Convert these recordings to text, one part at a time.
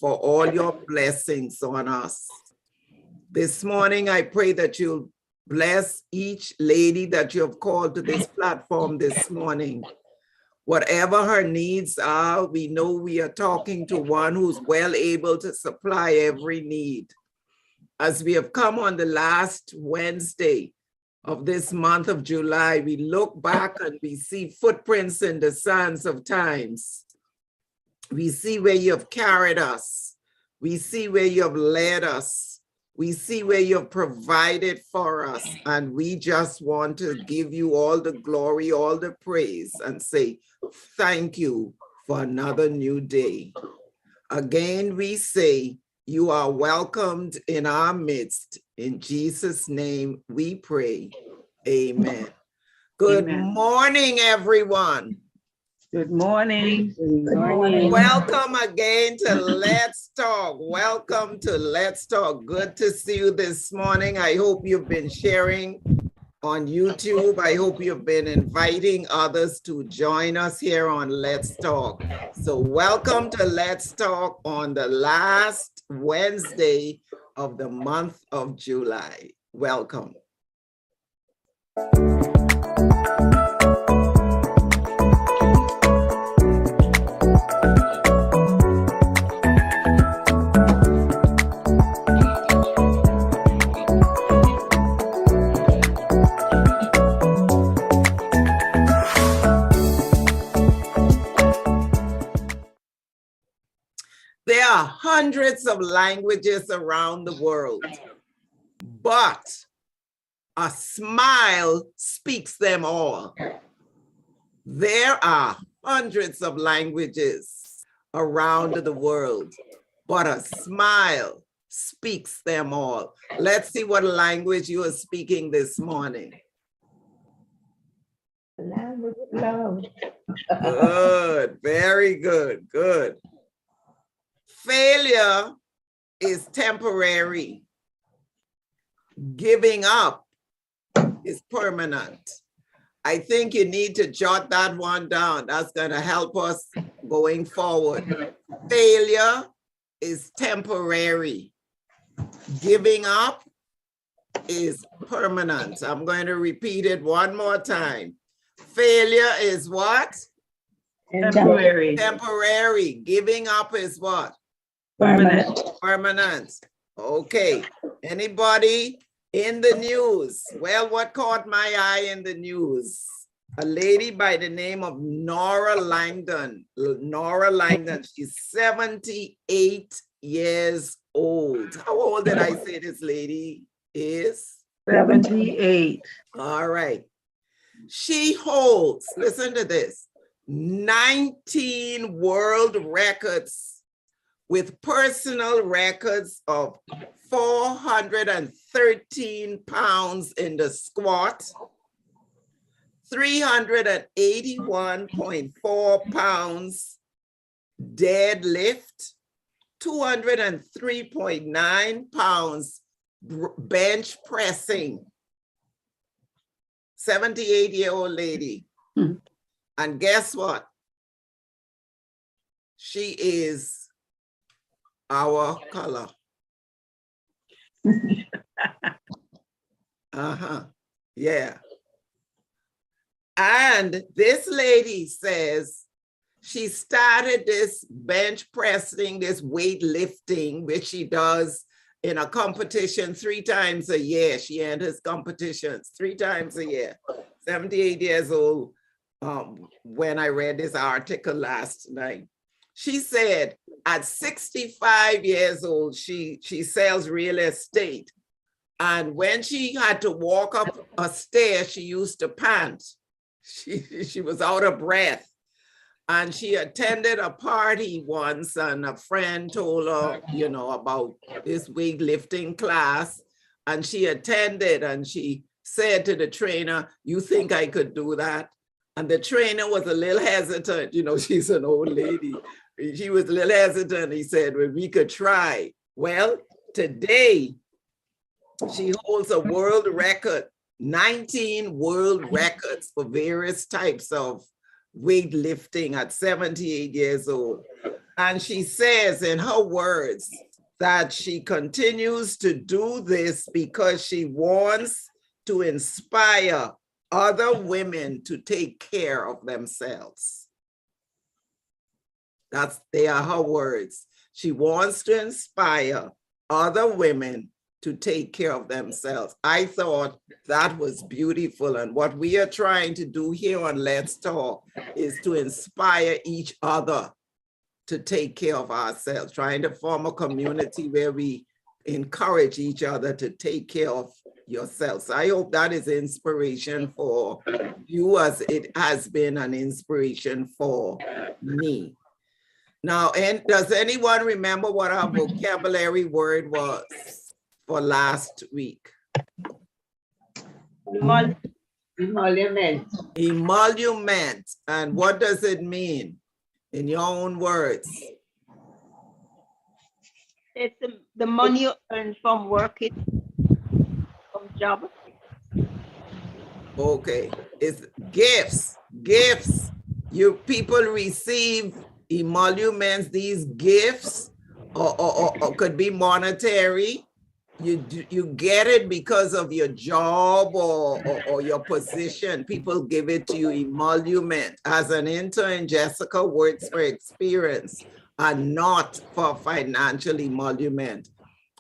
for all your blessings on us. This morning, I pray that you'll bless each lady that you have called to this platform this morning. Whatever her needs are, we know we are talking to one who's well able to supply every need. As we have come on the last Wednesday of this month of July, we look back and we see footprints in the sands of times. We see where you have carried us. We see where you have led us. We see where you have provided for us. And we just want to give you all the glory, all the praise, and say thank you for another new day. Again, we say you are welcomed in our midst. In Jesus' name we pray. Amen. Good morning, everyone. Good morning. Good morning. Welcome again to Let's Talk. Welcome to Let's Talk. Good to see you this morning. I hope you've been sharing on YouTube. I hope you've been inviting others to join us here on Let's Talk. So welcome to Let's Talk on the last Wednesday of the month of July. Welcome. There are hundreds of languages around the world, but a smile speaks them all. There are hundreds of languages around the world, but a smile speaks them all. Let's see what language you are speaking this morning. Language of love. Good, very good, good. Failure is temporary. Giving up is permanent. I think you need to jot that one down. That's going to help us going forward. Failure is temporary. Giving up is permanent. I'm going to repeat it one more time. Failure is what? Temporary. Temporary. Giving up is what? Permanent. Permanent. Okay. Anybody in the news? Well, what caught my eye in the news? A lady by the name of Nora Langdon. Nora Langdon, she's 78 years old. How old did I say this lady is? 78. All right. She holds, listen to this, 19 world records with personal records of 413 pounds in the squat, 381.4 pounds deadlift, 203.9 pounds bench pressing. 78-year-old lady. And guess what? She is our color. Yeah. And this lady says she started this bench pressing, this weightlifting, which she does in a competition 3 times a year. She enters competitions 3 times a year. 78 years old when I read this article last night. She said at 65 years old, she sells real estate. And when she had to walk up a stair, she used to pant. She was out of breath. And she attended a party once and a friend told her, you know, about this weightlifting class. And she attended and she said to the trainer, "You think I could do that?" And the trainer was a little hesitant. You know, she's an old lady. She was a little hesitant. He said, "Well, we could try." Well, today, she holds a world record, 19 world records for various types of weightlifting at 78 years old. And she says in her words that she continues to do this because she wants to inspire other women to take care of themselves. They are her words. She wants to inspire other women to take care of themselves. I thought that was beautiful. And what we are trying to do here on Let's Talk is to inspire each other to take care of ourselves, trying to form a community where we encourage each other to take care of yourselves. I hope that is inspiration for you as it has been an inspiration for me. Now, and does anyone remember what our vocabulary word was for last week? Emolument. Emolument. And what does it mean in your own words? It's the money you earn from working, from job. Okay, it's gifts, gifts. You people receive emoluments, these gifts, or could be monetary. You get it because of your job or your position. People give it to you, emolument. As an intern, Jessica works for experience and not for financial emolument.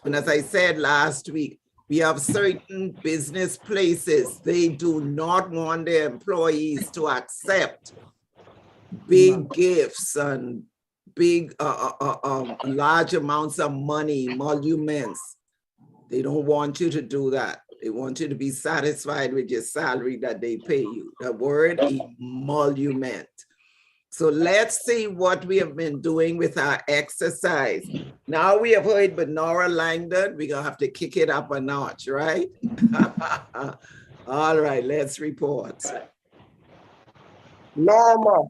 And as I said last week, we have certain business places, they do not want their employees to accept big gifts and big, large amounts of money, emoluments. They don't want you to do that. They want you to be satisfied with your salary that they pay you. The word emolument. So let's see what we have been doing with our exercise. Now we have heard Benora Langdon. We're gonna have to kick it up a notch, right? All right, let's report. Norma.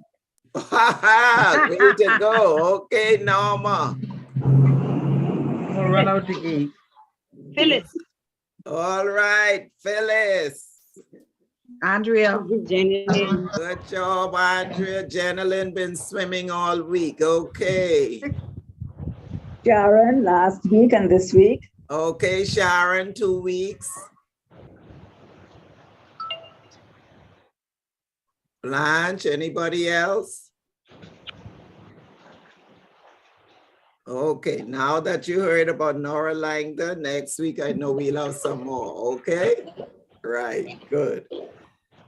Way to go. Okay, Norma. We'll run out the gate. Phyllis. All right, Phyllis. Andrea. Good job, Andrea. Jenilyn been swimming all week. Okay. Sharon, last week and this week. Okay, Sharon, 2 weeks. Blanche, anybody else? Okay, now that you heard about Nora Langdon, next week I know we'll have some more, okay? Right, good.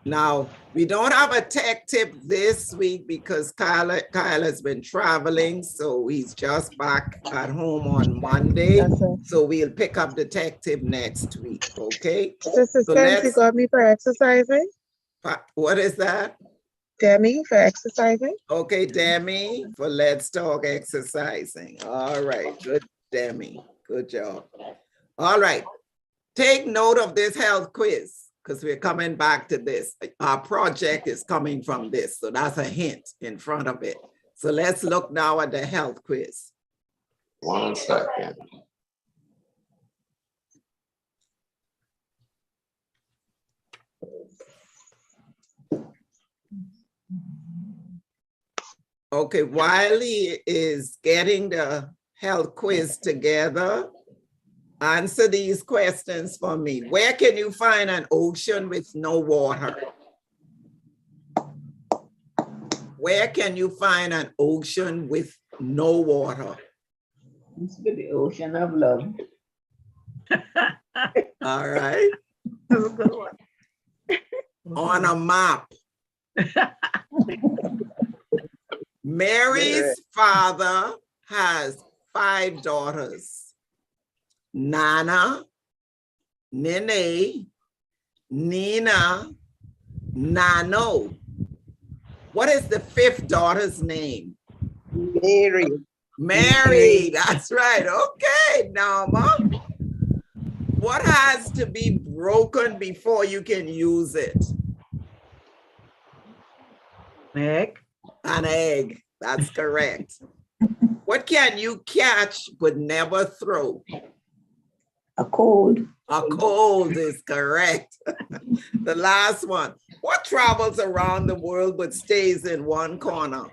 Now, we don't have a tech tip this week because Kyle has been traveling, so he's just back at home on Monday. So we'll pick up the tech tip next week, okay? Sister So Stancy got me for exercising. What is that? Demi for exercising. Okay, Demi, for Let's Talk Exercising. All right, good, Demi. Good job. All right, take note of this health quiz because we're coming back to this. Our project is coming from this, so that's a hint in front of it. So let's look now at the health quiz. 1 second. Okay, while he is getting the health quiz together, answer these questions for me. Where can you find an ocean with no water? Where can you find an ocean with no water? It's the ocean of love. All right. That's a good one. On a map. Mary's father has 5 daughters: Nana, Nene, Nina, Nano. What is the 5th daughter's name? Mary. Mary, that's right. Okay, Norma. What has to be broken before you can use it? Meg. An egg, that's correct. What can you catch but never throw? A cold. A cold is correct. The last one. What travels around the world but stays in one corner?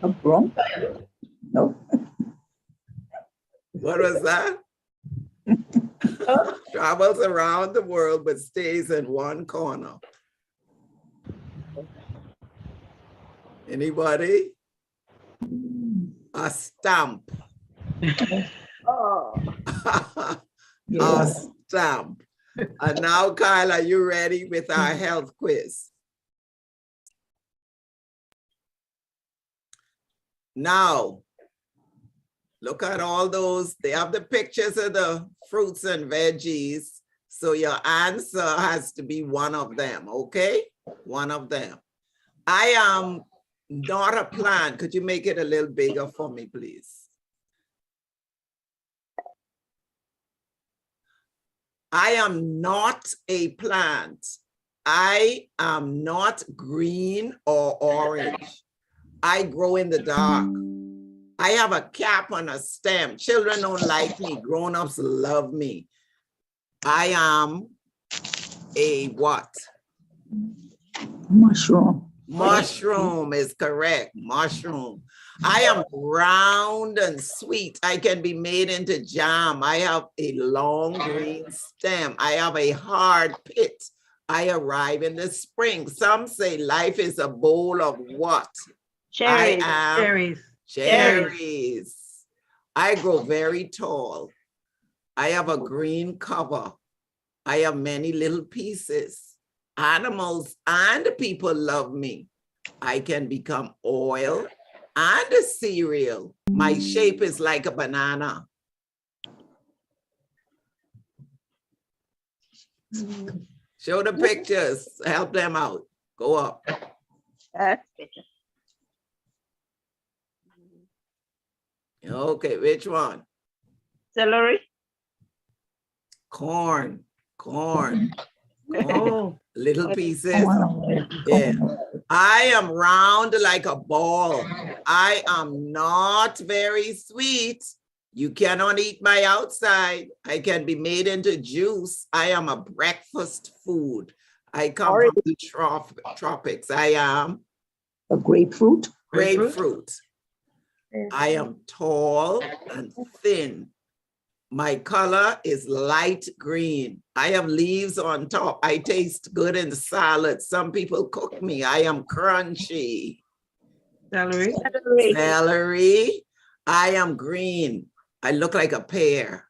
A broom? No. What was that? Travels around the world but stays in one corner. Anybody? A stamp. Oh, A Yeah. stamp. And now, Kyle, are you ready with our health quiz? Now, look at all those. They have the pictures of the fruits and veggies. So your answer has to be one of them, okay? One of them. I am not a plant. Could you make it a little bigger for me, please? I am not a plant. I am not green or orange. I grow in the dark. I have a cap on a stem. Children don't like me. Grown-ups love me. I am a what? Mushroom. Mushroom is correct. Mushroom. I am round and sweet. I can be made into jam. I have a long green stem. I have a hard pit. I arrive in the spring. Some say life is a bowl of what? cherries. I am Cherries. cherries. I grow very tall. I have a green cover. I have many little pieces. Animals and people love me. I can become oil and a cereal. My shape is like a banana. Show the pictures, help them out. Go up. That's better. Okay, which one? Celery. Corn, corn, corn. Oh, Little pieces. Corn. Yeah. I am round like a ball. I am not very sweet. You cannot eat my outside. I can be made into juice. I am a breakfast food. I come from the tropics. I am A grapefruit. grapefruit. I am tall and thin. My color is light green. I have leaves on top. I taste good in salad. Some people cook me. I am crunchy. celery. Celery. Celery. I am green. I look like a pear.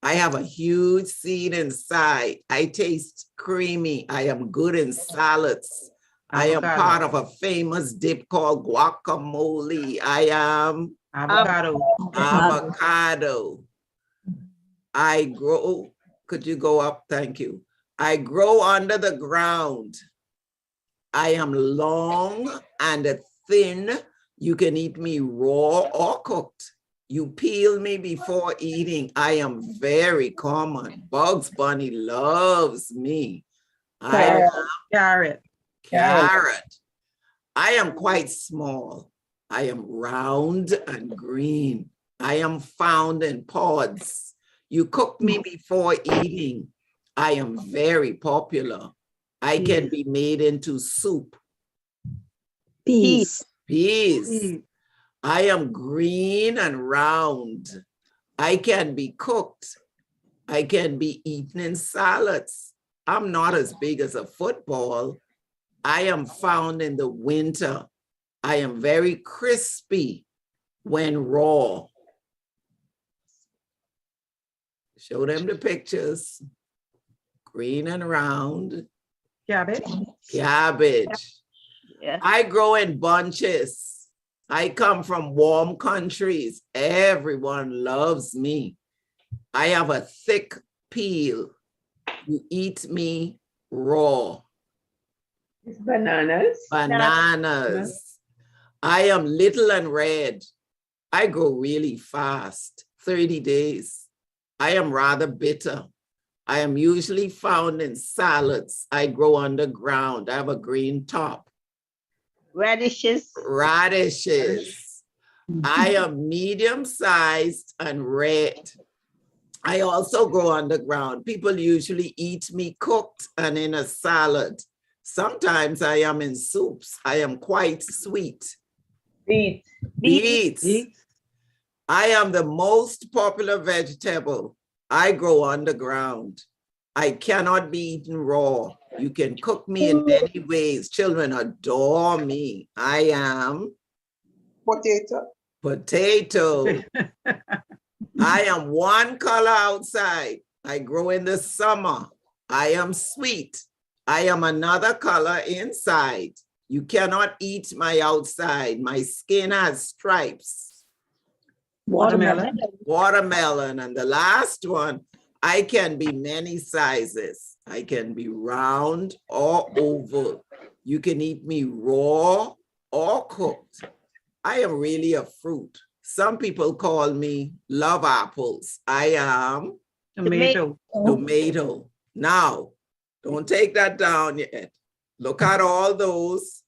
I have a huge seed inside. I taste creamy. I am good in salads. I am Avocado. part of a famous dip called guacamole. I am Avocado. avocado. I grow, could you go up? Thank you. I grow under the ground. I am long and thin. You can eat me raw or cooked. You peel me before eating. I am very common. Bugs Bunny loves me. I am Carrot. carrot. I am quite small. I am round and green. I am found in pods. You cook me before eating. I am very popular. I can be made into soup. Peas. Peas. I am green and round. I can be cooked. I can be eaten in salads. I'm not as big as a football. I am found in the winter. I am very crispy when raw. Show them the pictures. Green and round. Cabbage. Cabbage. Yeah. I grow in bunches. I come from warm countries. Everyone loves me. I have a thick peel. You eat me raw. It's bananas. Bananas. I am little and red. I grow really fast, 30 days. I am rather bitter. I am usually found in salads. I grow underground. I have a green top. Radishes. Radishes. I am medium-sized and red. I also grow underground. People usually eat me cooked and in a salad. Sometimes I am in soups. I am quite sweet. Beet. Beets. Beets. I am the most popular vegetable. I grow underground. I cannot be eaten raw. You can cook me in many ways. Children adore me. I am Potato. potato. I am one color outside. I grow in the summer. I am sweet. I am another color inside. You cannot eat my outside. My skin has stripes. Watermelon. Watermelon. And the last one, I can be many sizes. I can be round or oval. You can eat me raw or cooked. I am really a fruit. Some people call me love apples. I am Tomato. tomato. Now, don't take that down yet. Look at all those.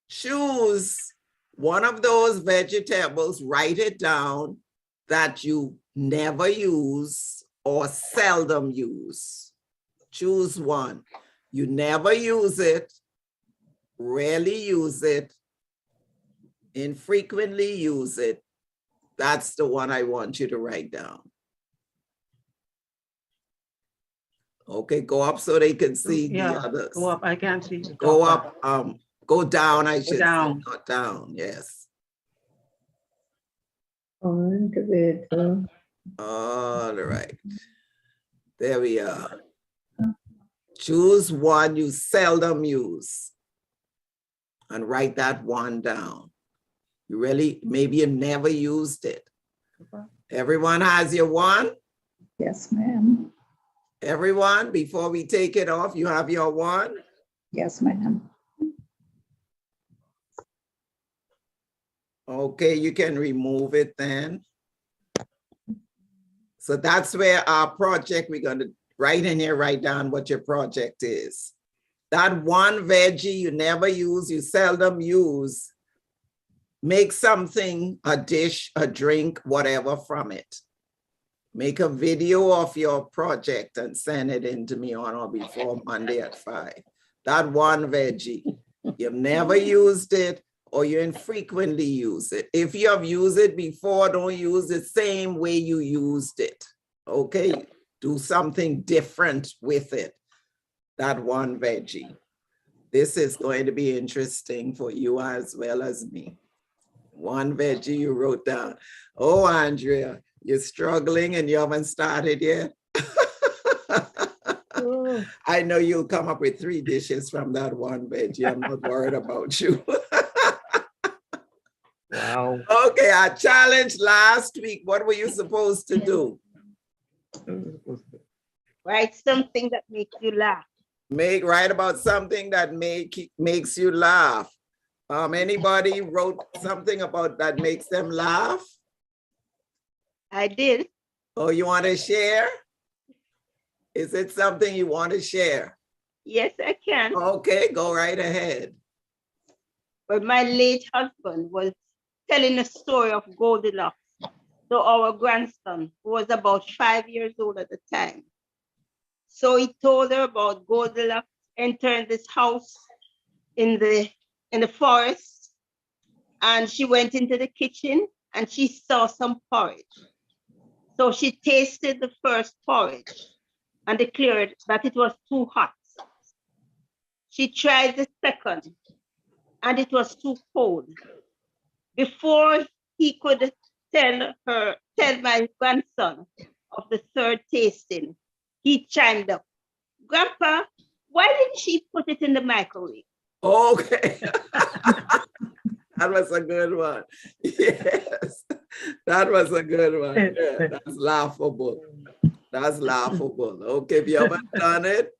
Choose one of those vegetables, write it down that you never use or seldom use. Choose one. You never use it, rarely use it, infrequently use it. That's the one I want you to write down. Okay, go up so they can see the Yeah, others. go up. I can't see. Go up, go down, I should down. say, not down, yes. On tomato. All right. There we are. Choose one you seldom use and write that one down. You really, maybe you never used it. Everyone has your one? Yes, ma'am. Everyone, before we take it off, you have your one? Yes, ma'am. Okay, you can remove it then. So that's where our project, we're going to write in here, write down what your project is. That one veggie you never use, you seldom use, make something, a dish, a drink, whatever from it. Make a video of your project and send it in to me on or before Monday at 5. That one veggie, you've never used it or you infrequently use it. If you have used it before, don't use the same way you used it. Okay, do something different with it. That one veggie. This is going to be interesting for you as well as me. One veggie you wrote down. Oh, Andrea, you're struggling and you haven't started yet. I know you'll come up with 3 dishes from that one veggie. I'm not worried about you. Wow. Okay, our challenge last week. What were you supposed to do? Write something that makes you laugh. Write about something that makes you laugh. Anybody wrote something about that makes them laugh? I did. Oh, you want to share? Is it something you want to share? Yes, I can. Okay, go right ahead. But my late husband was telling a story of Goldilocks to our grandson, who was about 5 years old at the time. So he told her about Goldilocks entering this house in the forest, and she went into the kitchen and she saw some porridge. So she tasted the first porridge and declared that it was too hot. She tried the second and it was too cold. Before he could tell my grandson of the third tasting, he chimed up, "Grandpa, why didn't she put it in the microwave?" Okay. That was a good one. Yes, that was a good one. Yeah, that's laughable. That's laughable. Okay, if you haven't done it,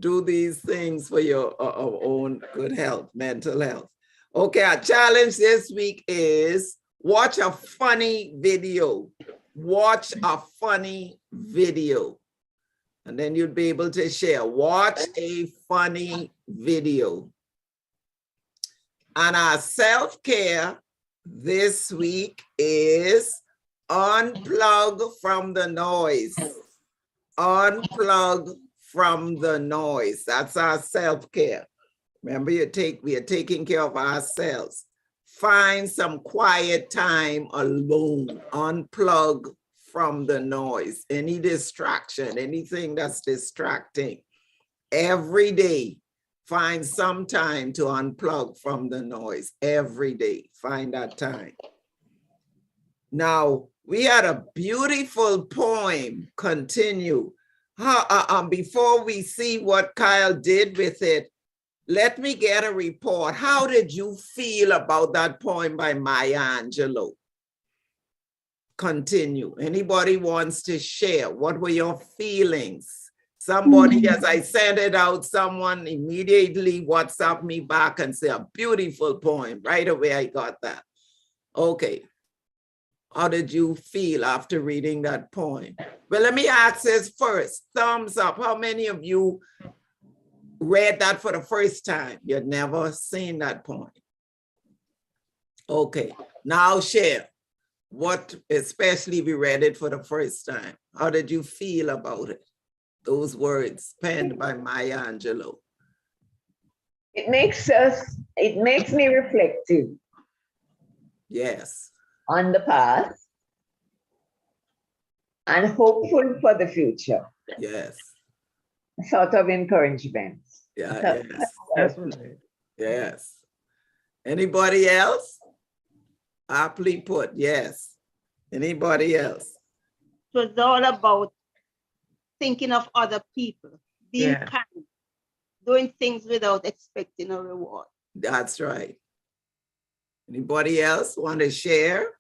do these things for your own good health, mental health. Okay, our challenge this week is watch a funny video. Watch a funny video. And then you'll be able to share. Watch a funny video. And our self-care this week is unplug from the noise. Unplug from the noise. That's our self-care. Remember, we are taking care of ourselves. Find some quiet time alone. Unplug from the noise, any distraction, anything that's distracting. Every day, find some time to unplug from the noise. Every day, find that time. Now, we had a beautiful poem. Continue. Before we see what Kyle did with it, let me get a report. How did you feel about that poem by Maya Angelou? Continue. Anybody wants to share? What were your feelings? Somebody, as I sent it out, someone immediately WhatsApp me back and say, a beautiful poem. Right away, I got that. Okay. How did you feel after reading that poem? Well, let me ask this first. Thumbs up. How many of you read that for the first time? You'd never seen that poem. Okay, now share. What, especially if you read it for the first time, how did you feel about it? Those words penned by Maya Angelou. It makes me reflective Yes. on the past and hopeful for the future. Yes. Sort of encouragement. Yeah, yes. That's what it is. Yes. Anybody else? Aptly put, yes. Anybody else? It was all about thinking of other people, being Yeah. kind, doing things without expecting a reward. That's right. Anybody else want to share?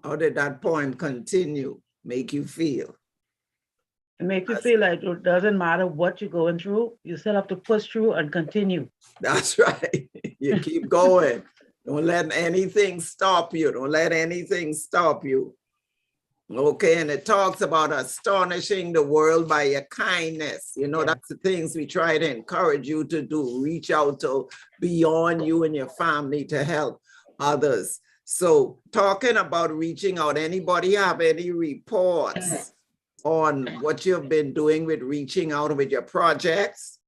How did that poem continue make you feel? It makes you feel like it doesn't matter what you're going through, you still have to push through and continue. That's right. You keep going. Don't let anything stop you. Don't let anything stop you. Okay, and it talks about astonishing the world by your kindness. You know, that's the things we try to encourage you to do. Reach out to beyond you and your family to help others. So talking about reaching out, anybody have any reports on what you've been doing with reaching out with your projects?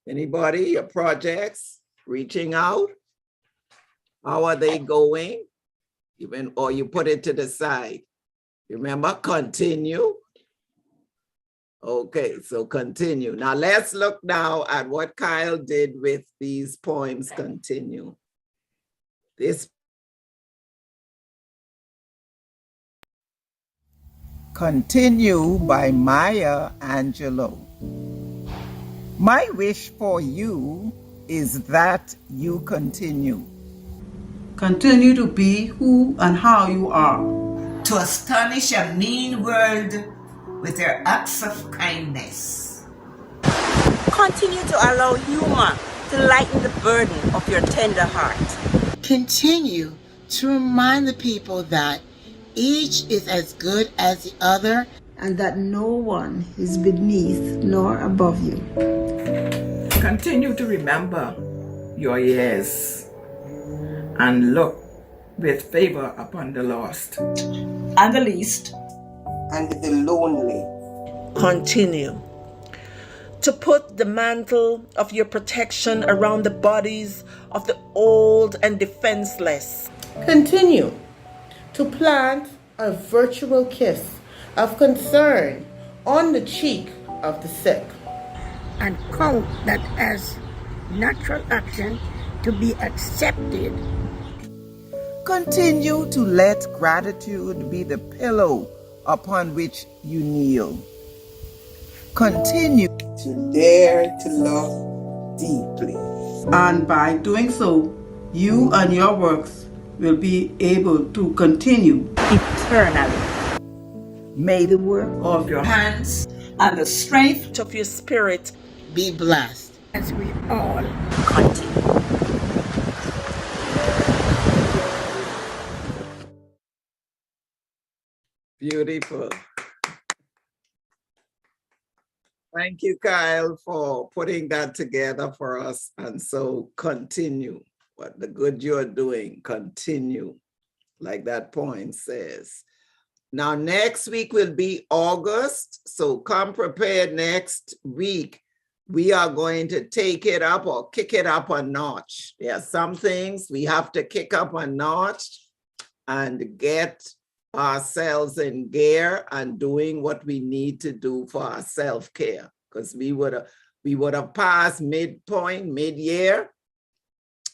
Anybody, your projects, reaching out? How are they going? Even, or you put it to the side. Remember, continue. Okay, so continue. Now let's look now at what Kyle did with these poems. Continue. This Continue by Maya Angelou. My wish for you is that you continue. Continue to be who and how you are. To astonish a mean world with your acts of kindness. Continue to allow humor to lighten the burden of your tender heart. Continue to remind the people that each is as good as the other and that no one is beneath nor above you. Continue to remember your yes and look with favor upon the lost And the least. And the lonely. Continue to put the mantle of your protection around the bodies of the old and defenseless. Continue to plant a virtual kiss of concern on the cheek of the sick. And count that as natural action to be accepted. Continue to let gratitude be the pillow upon which you kneel. Continue to dare to love deeply. And by doing so, you and your works will be able to continue eternally. May the work of your hands and the strength of your spirit be blessed as we all continue. Beautiful. Thank you, Kyle, for putting that together for us. And so continue. What the good you're doing, continue, like that poem says. Now, next week will be August. So come prepared next week. We are going to take it up or kick it up a notch. There are some things we have to kick up a notch and get ourselves in gear and doing what we need to do for our self-care. Because we would have passed midpoint, mid-year.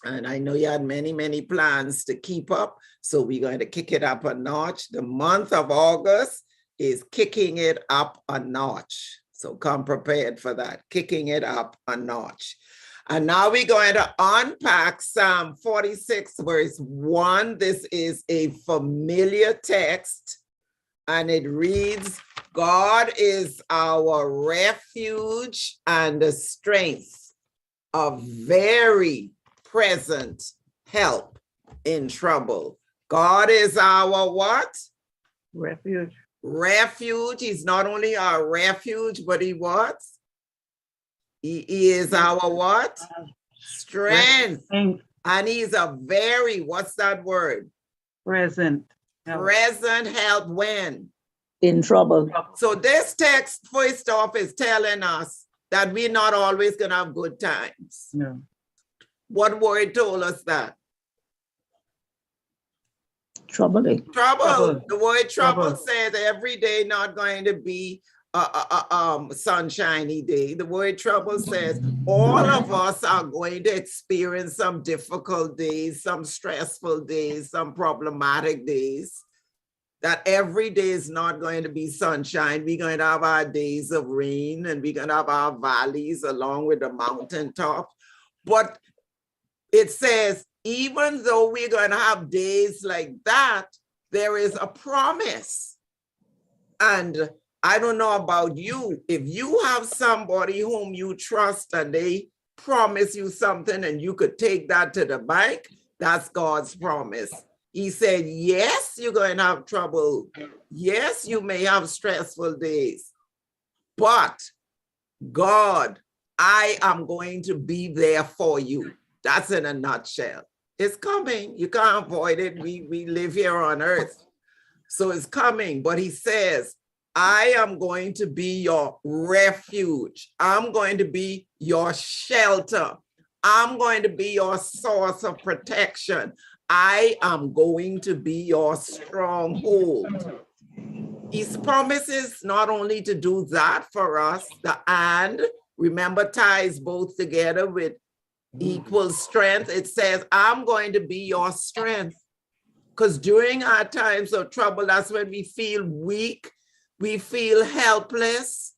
And I know you had many, many plans to keep up. So we're going to kick it up a notch. The month of August is kicking it up a notch. So come prepared for that, kicking it up a notch. And now we're going to unpack Psalm 46, verse 1. This is a familiar text, and it reads, God is our refuge and the strength, a very present help in trouble. God is our what? Refuge. Refuge. He's not only our refuge, but he what? He is our what? Strength. And he's a very, what's that word? Present. Present help when? In trouble. So this text, first off, is telling us that we're not always going to have good times. No. What word told us that? Troubling. Trouble. The word trouble says every day not going to be a sunshiny day. The word trouble says all of us are going to experience some difficult days, some stressful days, some problematic days. That every day is not going to be sunshine. We're going to have our days of rain, and we're going to have our valleys along with the mountaintop. But it says, even though we're going to have days like that, there is a promise. And I don't know about you, if you have somebody whom you trust and they promise you something and you could take that to the bank, that's God's promise. He said, yes, you're going to have trouble. Yes, you may have stressful days, but God, I am going to be there for you. That's in a nutshell. It's coming. You can't avoid it. We live here on earth. So it's coming. But he says, I am going to be your refuge. I'm going to be your shelter. I'm going to be your source of protection. I am going to be your stronghold. His promises not only to do that for us, the and, remember, ties both together with equal strength. It says, I'm going to be your strength. Because during our times of trouble, that's when we feel weak, we feel helpless,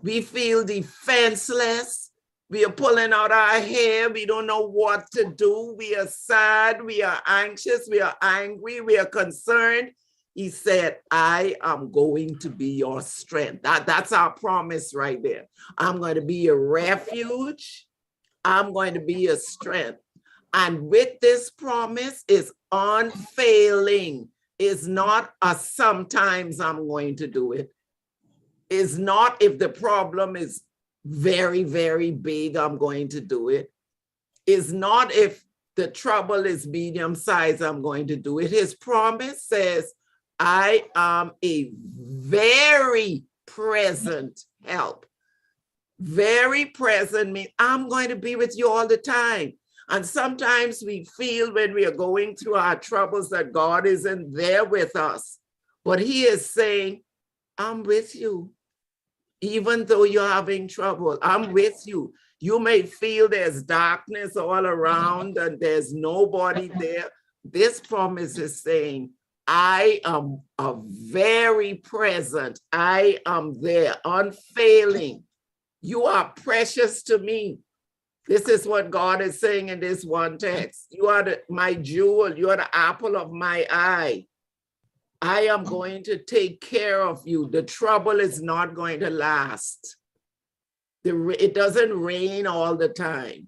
we feel defenseless, we are pulling out our hair, we don't know what to do, we are sad, we are anxious, we are angry, we are concerned. He said, I am going to be your strength. That's our promise right there. I'm going to be your refuge. I'm going to be your strength. And with this promise is unfailing. It's not a sometimes I'm going to do it. It's not if the problem is very, very big, I'm going to do it. It's not if the trouble is medium size, I'm going to do it. His promise says, I am a very present help. Very present means I'm going to be with you all the time. And sometimes we feel when we are going through our troubles that God isn't there with us. But he is saying, I'm with you. Even though you're having trouble, I'm with you. You may feel there's darkness all around and there's nobody there. This promise is saying, I am a very present. I am there, unfailing. You are precious to me. This is what God is saying in this one text. You are my jewel. You are the apple of my eye. I am going to take care of you. The trouble is not going to last. It doesn't rain all the time.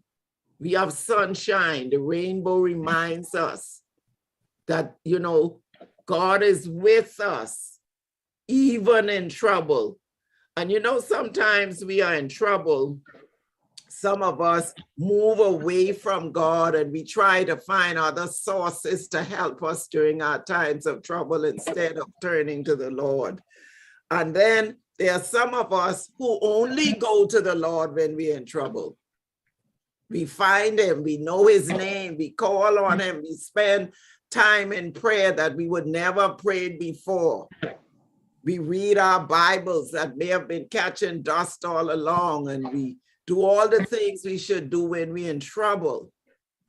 We have sunshine. The rainbow reminds us that, God is with us, even in trouble. And sometimes we are in trouble Some of us move away from God and we try to find other sources to help us during our times of trouble instead of turning to the Lord. And then there are some of us who only go to the Lord when we're in trouble. We find him, we know his name, we call on him, we spend time in prayer that we would never prayed before. We read our Bibles that may have been catching dust all along, and we do all the things we should do when we're in trouble.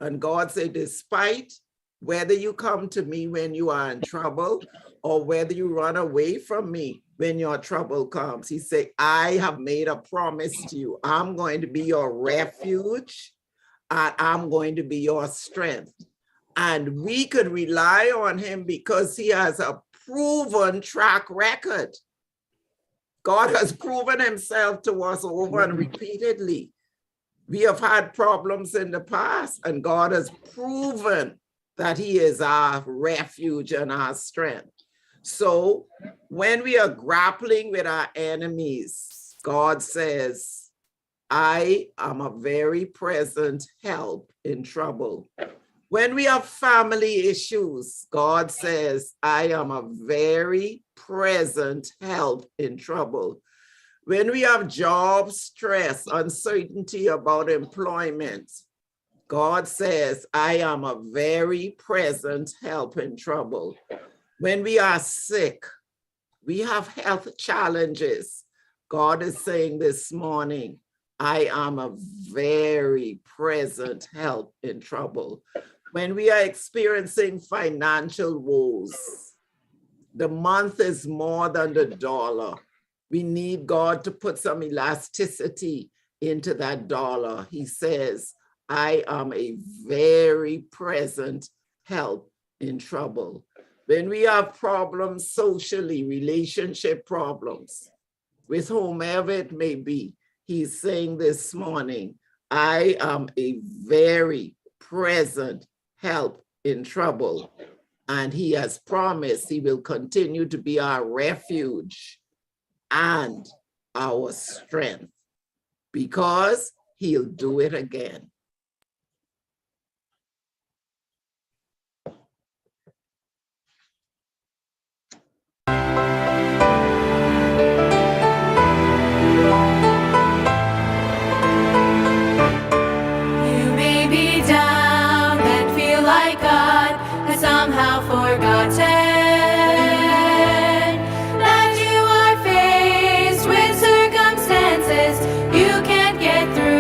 And God said, despite whether you come to me when you are in trouble or whether you run away from me when your trouble comes, he said, I have made a promise to you. I'm going to be your refuge and I'm going to be your strength. And we could rely on him because he has a proven track record. God has proven himself to us over and repeatedly. We have had problems in the past, and God has proven that he is our refuge and our strength. So when we are grappling with our enemies, God says, I am a very present help in trouble. When we have family issues, God says, I am a very present help in trouble. When we have job stress, uncertainty about employment, God says, I am a very present help in trouble. When we are sick, we have health challenges. God is saying this morning, I am a very present help in trouble. When we are experiencing financial woes, the month is more than the dollar. We need God to put some elasticity into that dollar. He says, I am a very present help in trouble. When we have problems socially, relationship problems, with whomever it may be, he's saying this morning, I am a very present help in trouble. And he has promised he will continue to be our refuge and our strength because he'll do it again. You may be down and feel like God has somehow forgotten that you are faced with circumstances you can't get through.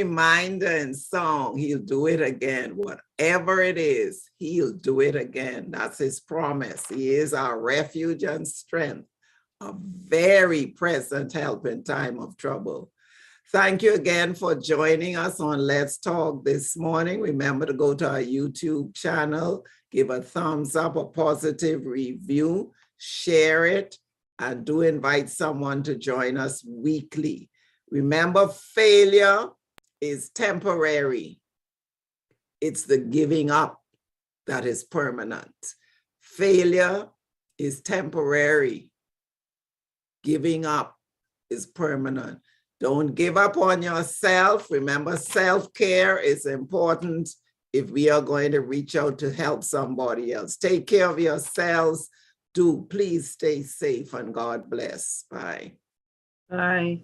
reminder in song, he'll do it again. Whatever it is, he'll do it again. That's his promise. He is our refuge and strength, a very present help in time of trouble. Thank you again for joining us on Let's Talk this morning. Remember to go to our YouTube channel, give a thumbs up, a positive review, share it, and do invite someone to join us weekly. Remember, failure is temporary. It's the giving up that is permanent. Failure is temporary. Giving up is permanent. Don't give up on yourself. Remember, self-care is important if we are going to reach out to help somebody else. Take care of yourselves. Do please stay safe and God bless. Bye. Bye.